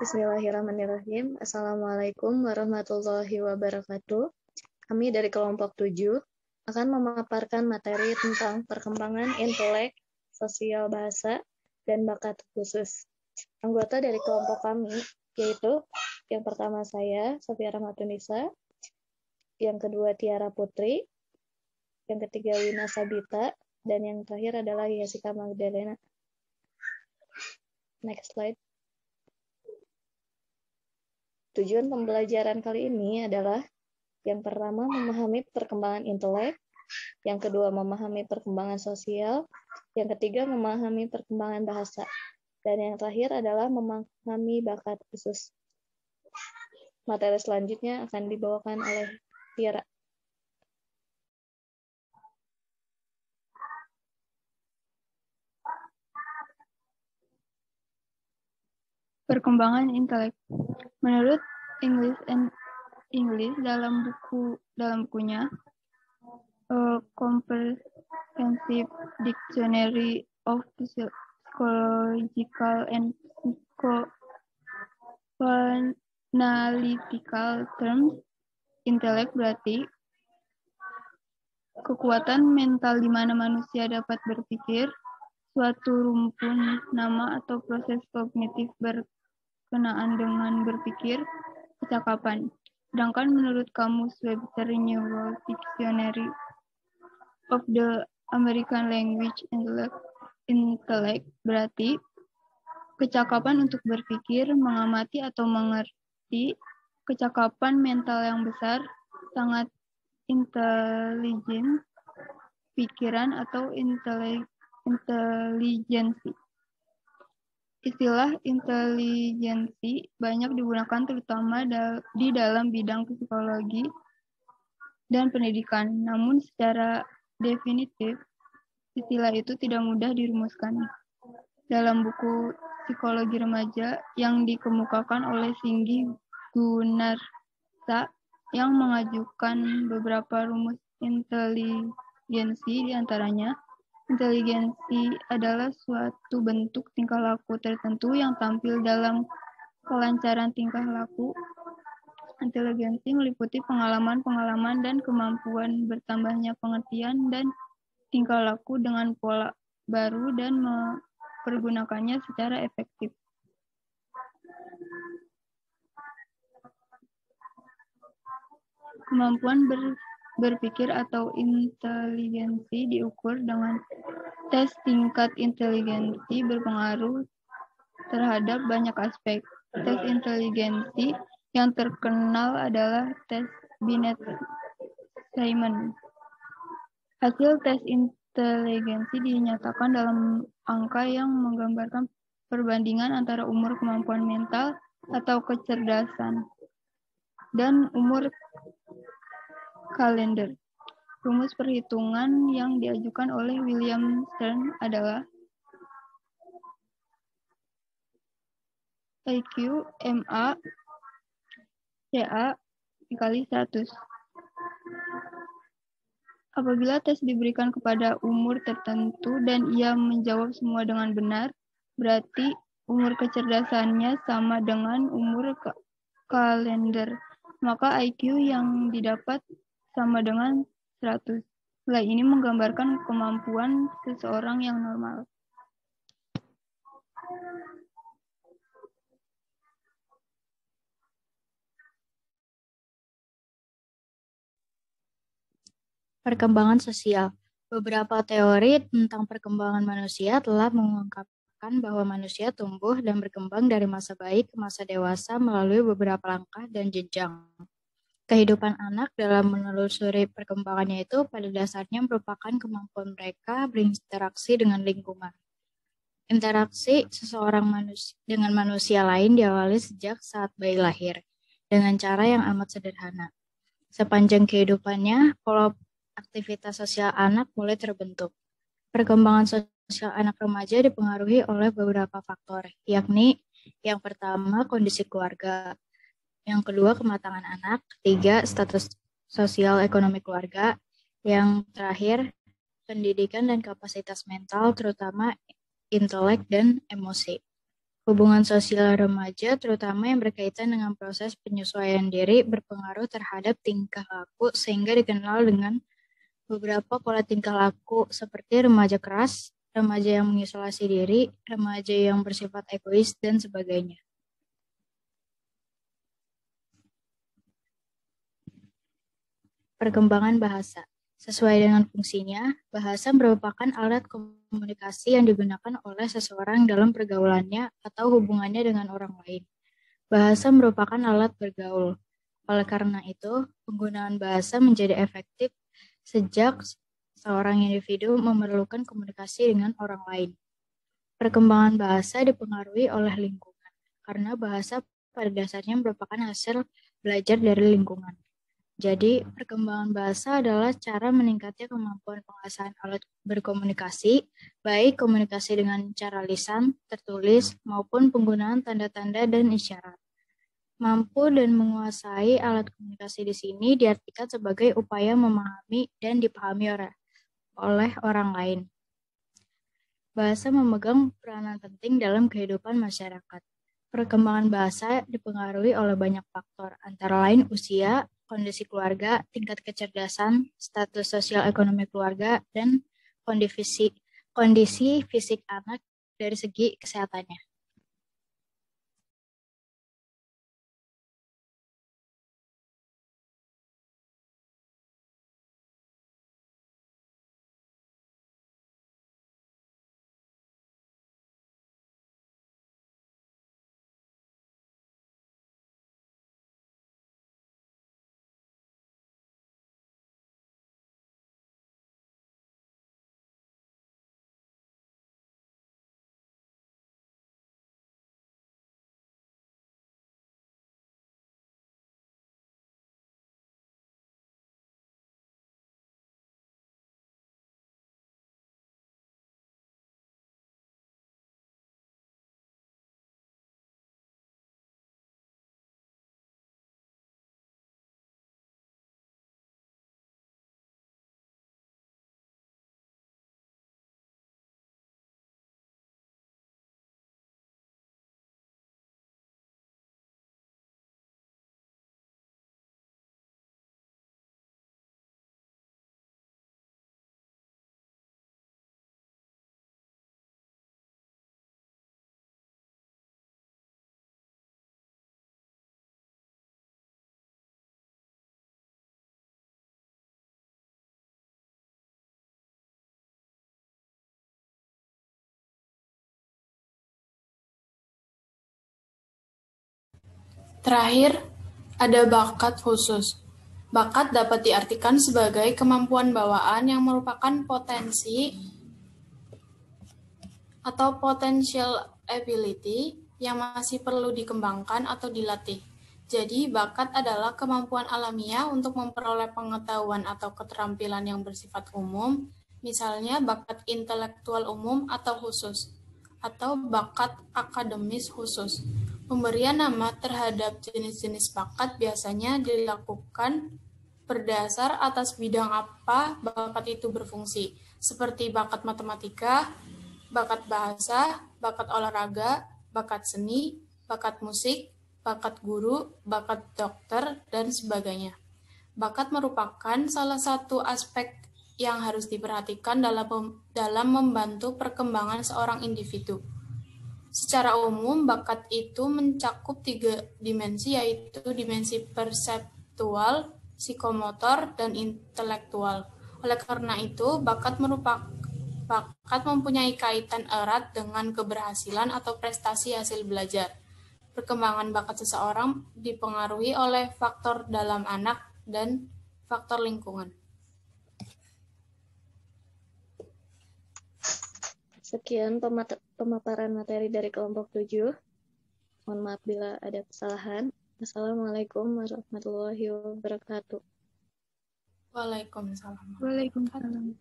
Bismillahirrahmanirrahim. Assalamualaikum warahmatullahi wabarakatuh. Kami dari kelompok 7 akan memaparkan materi tentang perkembangan intelek, sosial bahasa, dan bakat khusus. Anggota dari kelompok kami yaitu yang pertama saya, Sofia Rahmatunisa, yang kedua Tiara Putri, yang ketiga Wina Sabita, dan yang terakhir adalah Jessica Magdalena. Next slide. Tujuan pembelajaran kali ini adalah yang pertama memahami perkembangan intelek, yang kedua memahami perkembangan sosial, yang ketiga memahami perkembangan bahasa, dan yang terakhir adalah memahami bakat khusus. Materi selanjutnya akan dibawakan oleh Tiara. Perkembangan intelek. Menurut English dalam bukunya A Comprehensive Dictionary of Psychological and Psychoanalytical Terms, intelek berarti kekuatan mental di mana manusia dapat berpikir, suatu rumpun nama atau proses kognitif berkenaan dengan berpikir, kecakapan. Sedangkan menurut Kamus Webster New Dictionary of the American Language, intellect berarti kecakapan untuk berpikir, mengamati atau mengerti, kecakapan mental yang besar, sangat intelijen, pikiran atau intelijensi. Istilah intelijensi banyak digunakan terutama di dalam bidang psikologi dan pendidikan. Namun secara definitif, istilah itu tidak mudah dirumuskan. Dalam buku Psikologi Remaja yang dikemukakan oleh Singgi Gunarsa yang mengajukan beberapa rumus intelijensi, diantaranya inteligensi adalah suatu bentuk tingkah laku tertentu yang tampil dalam kelancaran tingkah laku. Inteligensi meliputi pengalaman-pengalaman dan kemampuan bertambahnya pengertian dan tingkah laku dengan pola baru dan mempergunakannya secara efektif. Kemampuan berpikir atau inteligensi diukur dengan tes tingkat inteligensi berpengaruh terhadap banyak aspek. Tes inteligensi yang terkenal adalah tes Binet-Simon. Hasil tes inteligensi dinyatakan dalam angka yang menggambarkan perbandingan antara umur kemampuan mental atau kecerdasan dan umur kalender. Rumus perhitungan yang diajukan oleh William Stern adalah IQ MA CA dikali 100. Apabila tes diberikan kepada umur tertentu dan ia menjawab semua dengan benar, berarti umur kecerdasannya sama dengan umur kalender. Maka IQ yang didapat sama dengan 100. Nilai ini menggambarkan kemampuan seseorang yang normal. Perkembangan sosial. Beberapa teori tentang perkembangan manusia telah mengungkapkan bahwa manusia tumbuh dan berkembang dari masa bayi ke masa dewasa melalui beberapa langkah dan jenjang. Kehidupan anak dalam menelusuri perkembangannya itu pada dasarnya merupakan kemampuan mereka berinteraksi dengan lingkungan. Interaksi seseorang dengan manusia lain diawali sejak saat bayi lahir, dengan cara yang amat sederhana. Sepanjang kehidupannya, pola aktivitas sosial anak mulai terbentuk. Perkembangan sosial anak remaja dipengaruhi oleh beberapa faktor, yakni yang pertama kondisi keluarga, yang kedua kematangan anak, ketiga status sosial ekonomi keluarga, yang terakhir pendidikan dan kapasitas mental, terutama intelek dan emosi. Hubungan sosial remaja, terutama yang berkaitan dengan proses penyesuaian diri, berpengaruh terhadap tingkah laku sehingga dikenal dengan beberapa pola tingkah laku seperti remaja keras, remaja yang mengisolasi diri, remaja yang bersifat egois, dan sebagainya. Perkembangan bahasa. Sesuai dengan fungsinya, bahasa merupakan alat komunikasi yang digunakan oleh seseorang dalam pergaulannya atau hubungannya dengan orang lain. Bahasa merupakan alat bergaul. Oleh karena itu, penggunaan bahasa menjadi efektif sejak seorang individu memerlukan komunikasi dengan orang lain. Perkembangan bahasa dipengaruhi oleh lingkungan, karena bahasa pada dasarnya merupakan hasil belajar dari lingkungan. Jadi, perkembangan bahasa adalah cara meningkatnya kemampuan penguasaan alat berkomunikasi, baik komunikasi dengan cara lisan, tertulis, maupun penggunaan tanda-tanda dan isyarat. Mampu dan menguasai alat komunikasi di sini diartikan sebagai upaya memahami dan dipahami oleh orang lain. Bahasa memegang peranan penting dalam kehidupan masyarakat. Perkembangan bahasa dipengaruhi oleh banyak faktor, antara lain usia, kondisi keluarga, tingkat kecerdasan, status sosial ekonomi keluarga, dan kondisi fisik anak dari segi kesehatannya. Terakhir, ada bakat khusus. Bakat dapat diartikan sebagai kemampuan bawaan yang merupakan potensi atau potential ability yang masih perlu dikembangkan atau dilatih. Jadi, bakat adalah kemampuan alamiah untuk memperoleh pengetahuan atau keterampilan yang bersifat umum, misalnya bakat intelektual umum atau khusus, atau bakat akademis khusus. Pemberian nama terhadap jenis-jenis bakat biasanya dilakukan berdasar atas bidang apa bakat itu berfungsi, seperti bakat matematika, bakat bahasa, bakat olahraga, bakat seni, bakat musik, bakat guru, bakat dokter, dan sebagainya. Bakat merupakan salah satu aspek yang harus diperhatikan dalam membantu perkembangan seorang individu. Secara umum, bakat itu mencakup 3 dimensi, yaitu dimensi perseptual, psikomotor, dan intelektual. Oleh karena itu, bakat mempunyai kaitan erat dengan keberhasilan atau prestasi hasil belajar. Perkembangan bakat seseorang dipengaruhi oleh faktor dalam anak dan faktor lingkungan. Sekian pemaparan materi dari kelompok 7. Mohon maaf bila ada kesalahan. Assalamualaikum warahmatullahi wabarakatuh. Waalaikumsalam. Waalaikumsalam.